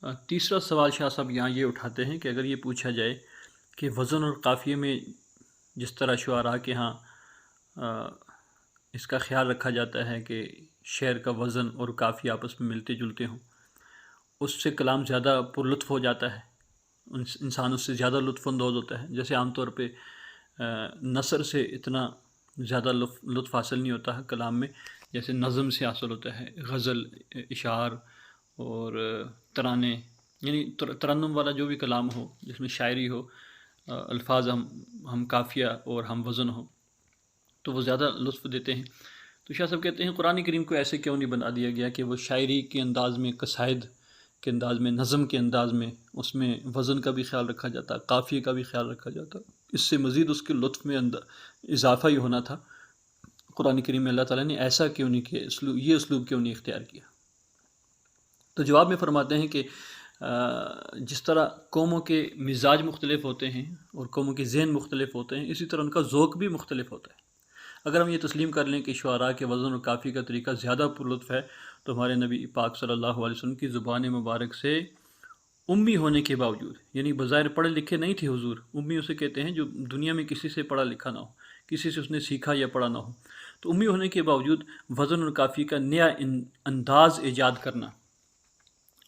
تیسرا سوال شاہ صاحب یہاں یہ اٹھاتے ہیں کہ اگر یہ پوچھا جائے کہ وزن اور قافیے میں جس طرح شعراء کے ہاں اس کا خیال رکھا جاتا ہے کہ شعر کا وزن اور قافیہ آپس میں ملتے جلتے ہوں، اس سے کلام زیادہ پر لطف ہو جاتا ہے، انسان اس سے زیادہ لطف اندوز ہوتا ہے، جیسے عام طور پہ نثر سے اتنا زیادہ لطف حاصل نہیں ہوتا ہے کلام میں، جیسے نظم سے حاصل ہوتا ہے، غزل، اشعار اور ترانے، یعنی ترنم والا جو بھی کلام ہو جس میں شاعری ہو، الفاظ ہم قافیہ اور ہم وزن ہو تو وہ زیادہ لطف دیتے ہیں۔ تو شاہ صاحب کہتے ہیں قرآن کریم کو ایسے کیوں نہیں بنا دیا گیا کہ وہ شاعری کے انداز میں، قصائد کے انداز میں، نظم کے انداز میں، اس میں وزن کا بھی خیال رکھا جاتا، قافیے کا بھی خیال رکھا جاتا، اس سے مزید اس کے لطف میں اضافہ ہی ہونا تھا۔ قرآن کریم میں اللہ تعالیٰ نے ایسا کیوں نہیں کیا، یہ اسلوب کیوں نہیں اختیار کیا؟ تو جواب میں فرماتے ہیں کہ جس طرح قوموں کے مزاج مختلف ہوتے ہیں اور قوموں کے ذہن مختلف ہوتے ہیں، اسی طرح ان کا ذوق بھی مختلف ہوتا ہے۔ اگر ہم یہ تسلیم کر لیں کہ شعراء کے وزن اور قافیے کا طریقہ زیادہ پرلطف ہے، تو ہمارے نبی پاک صلی اللہ علیہ وسلم کی زبان مبارک سے امی ہونے کے باوجود، یعنی بظاہر پڑھے لکھے نہیں تھے حضور، امی اسے کہتے ہیں جو دنیا میں کسی سے پڑھا لکھا نہ ہو، کسی سے اس نے سیکھا یا پڑھا نہ ہو، تو امی ہونے کے باوجود وزن اور قافیے کا نیا انداز ایجاد کرنا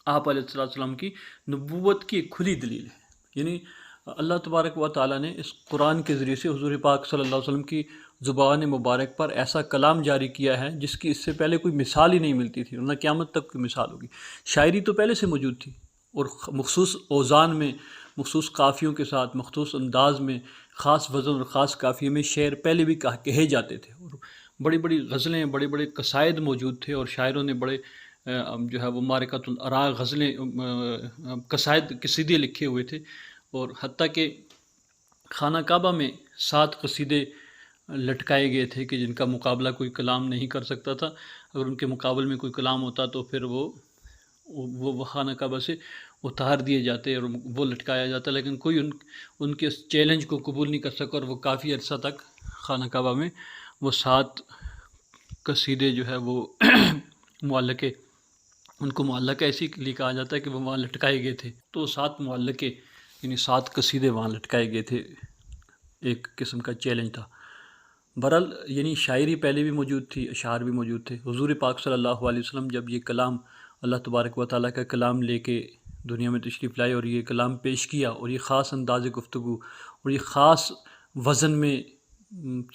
آپ علیہ السلام کی نبوت کی ایک کھلی دلیل ہے۔ یعنی اللہ تبارک و تعالیٰ نے اس قرآن کے ذریعے سے حضور پاک صلی اللہ علیہ وسلم کی زبان مبارک پر ایسا کلام جاری کیا ہے جس کی اس سے پہلے کوئی مثال ہی نہیں ملتی تھی، اور نہ قیامت تک کوئی مثال ہوگی۔ شاعری تو پہلے سے موجود تھی، اور مخصوص اوزان میں، مخصوص قافیوں کے ساتھ، مخصوص انداز میں، خاص وزن اور خاص قافیے میں شعر پہلے بھی کہے جاتے تھے، اور بڑی بڑی غزلیں، بڑے بڑے قصائد موجود تھے، اور شاعروں نے بڑے جو ہے وہ معرکۃ الارا غزلیں، قصائد، قصیدے لکھے ہوئے تھے، اور حتیٰ کہ خانہ کعبہ میں 7 قصیدے لٹکائے گئے تھے کہ جن کا مقابلہ کوئی کلام نہیں کر سکتا تھا۔ اگر ان کے مقابل میں کوئی کلام ہوتا تو پھر وہ خانہ کعبہ سے اتار دیے جاتے اور وہ لٹکایا جاتا، لیکن کوئی ان کے اس چیلنج کو قبول نہیں کر سکا، اور وہ کافی عرصہ تک خانہ کعبہ میں وہ 7 قصیدے جو ہے وہ معلقے، ان کو معلقہ اسی لیے کہا جاتا ہے کہ وہ وہاں لٹکائے گئے تھے، تو 7 معلقے یعنی 7 قصیدے وہاں لٹکائے گئے تھے، ایک قسم کا چیلنج تھا۔ بہرحال یعنی شاعری پہلے بھی موجود تھی، اشعار بھی موجود تھے۔ حضور پاک صلی اللہ علیہ وسلم جب یہ کلام، اللہ تبارک و تعالیٰ کا کلام لے کے دنیا میں تشریف لائے اور یہ کلام پیش کیا، اور یہ خاص انداز گفتگو اور یہ خاص وزن میں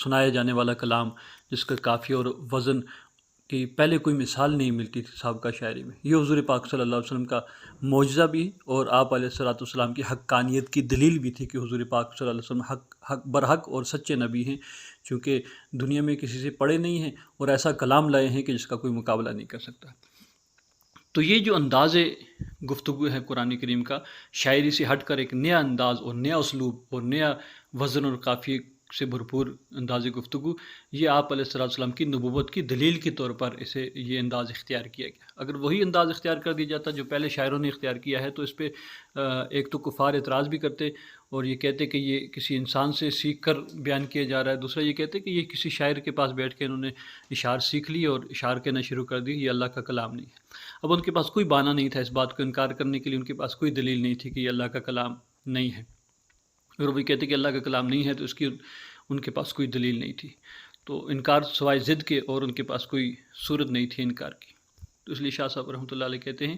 سنایا جانے والا کلام جس کا قافیہ اور وزن کی پہلے کوئی مثال نہیں ملتی تھی سابقہ شاعری میں، یہ حضور پاک صلی اللہ علیہ وسلم کا معجزہ بھی اور آپ علیہ السلام کی حقانیت کی دلیل بھی تھی کہ حضور پاک صلی اللہ علیہ وسلم برحق اور سچے نبی ہیں، چونکہ دنیا میں کسی سے پڑھے نہیں ہیں اور ایسا کلام لائے ہیں کہ جس کا کوئی مقابلہ نہیں کر سکتا۔ تو یہ جو انداز گفتگو ہے قرآن کریم کا، شاعری سے ہٹ کر ایک نیا انداز اور نیا اسلوب اور نیا وزن اور قافیے سے بھرپور انداز گفتگو، یہ آپ علیہ السلام کی نبوت کی دلیل کے طور پر اسے یہ انداز اختیار کیا گیا۔ اگر وہی انداز اختیار کر دیا جاتا جو پہلے شاعروں نے اختیار کیا ہے، تو اس پہ ایک تو کفار اعتراض بھی کرتے اور یہ کہتے کہ یہ کسی انسان سے سیکھ کر بیان کیا جا رہا ہے، دوسرا یہ کہتے کہ یہ کسی شاعر کے پاس بیٹھ کے انہوں نے اشعار سیکھ لی اور اشعار کہنا شروع کر دی، یہ اللہ کا کلام نہیں ہے۔ اب ان کے پاس کوئی بہانہ نہیں تھا اس بات کو انکار کرنے کے لیے، ان کے پاس کوئی دلیل نہیں تھی کہ یہ اللہ کا کلام نہیں ہے۔ اگر وہ کہتے کہ اللہ کا کلام نہیں ہے تو اس کی ان کے پاس کوئی دلیل نہیں تھی، تو انکار سوائے ضد کے اور ان کے پاس کوئی صورت نہیں تھی انکار کی۔ تو اس لیے شاہ صاحب رحمۃ اللہ علیہ کہتے ہیں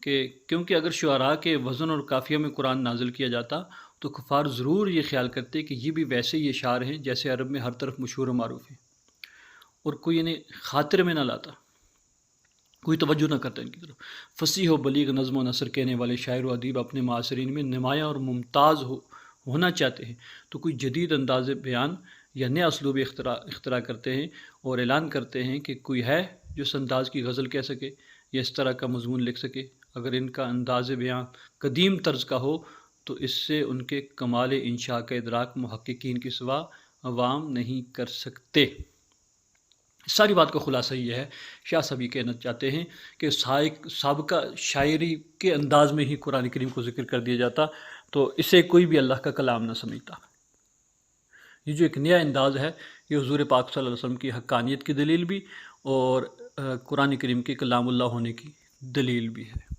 کہ کیونکہ اگر شعراء کے وزن اور قافیہ میں قرآن نازل کیا جاتا تو کفار ضرور یہ خیال کرتے کہ یہ بھی ویسے ہی اشعار ہیں جیسے عرب میں ہر طرف مشہور و معروف ہیں، اور کوئی انہیں خاطر میں نہ لاتا، کوئی توجہ نہ کرتا ان کی طرف۔ فصیح و بلیغ نظم و نثر کہنے والے شاعر و ادیب اپنے معاصرین میں نمایاں اور ممتاز ہونا چاہتے ہیں، تو کوئی جدید انداز بیان یا نیا اسلوب اختراع کرتے ہیں اور اعلان کرتے ہیں کہ کوئی ہے جو اس انداز کی غزل کہہ سکے یا اس طرح کا مضمون لکھ سکے۔ اگر ان کا انداز بیان قدیم طرز کا ہو تو اس سے ان کے کمال انشاء کا ادراک محققین کے سوا عوام نہیں کر سکتے۔ ساری بات کا خلاصہ یہ ہے، شاہ صاحب یہ کہنا چاہتے ہیں کہ سابقہ شاعری کے انداز میں ہی قرآن کریم کو ذکر کر دیا جاتا تو اسے کوئی بھی اللہ کا کلام نہ سمجھتا۔ یہ جو ایک نیا انداز ہے یہ حضور پاک صلی اللہ علیہ وسلم کی حقانیت کی دلیل بھی اور قرآن کریم کے کلام اللہ ہونے کی دلیل بھی ہے۔